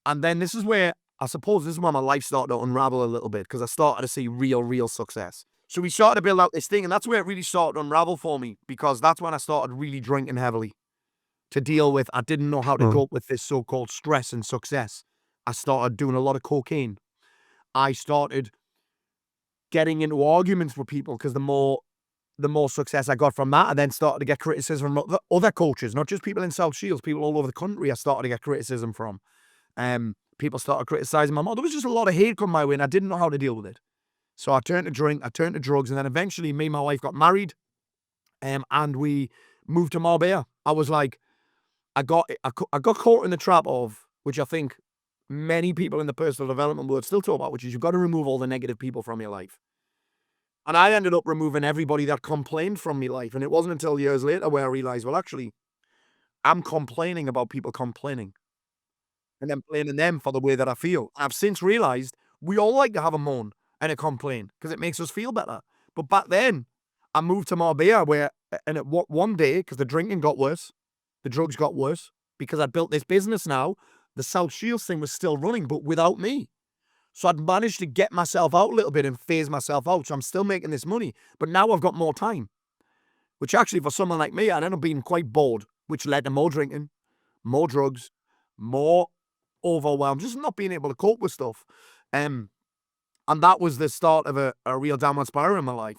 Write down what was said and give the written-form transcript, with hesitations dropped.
And then this is where, I suppose this is where my life started to unravel a little bit, because I started to see real success. So we started to build out this thing, and that's where it really started to unravel for me, because that's when I started really drinking heavily to deal with, I didn't know how to Mm. cope with this so-called stress and success. I started doing a lot of cocaine. I started getting into arguments with people, because the more success I got from that, I then started to get criticism from other coaches, not just people in South Shields, people all over the country I started to get criticism from. People started criticizing my mom. There was just a lot of hate coming my way, and I didn't know how to deal with it. So I turned to drink, I turned to drugs, and then eventually me and my wife got married, and we moved to Marbella. I was like, I got caught in the trap of, which I think many people in the personal development world still talk about, which is you've got to remove all the negative people from your life. And I ended up removing everybody that complained from my life. And it wasn't until years later where I realized, well, actually, I'm complaining about people complaining, and then blaming them for the way that I feel. I've since realized we all like to have a moan and a complain, because it makes us feel better. But back then, I moved to Marbella where, and it, one day, because the drinking got worse, the drugs got worse, because I'd built this business now, the South Shields thing was still running, but without me. So I'd managed to get myself out a little bit and phase myself out. So I'm still making this money, but now I've got more time, which actually for someone like me, I'd end up being quite bored, which led to more drinking, more drugs, more overwhelmed, just not being able to cope with stuff. And that was the start of a real downward spiral in my life.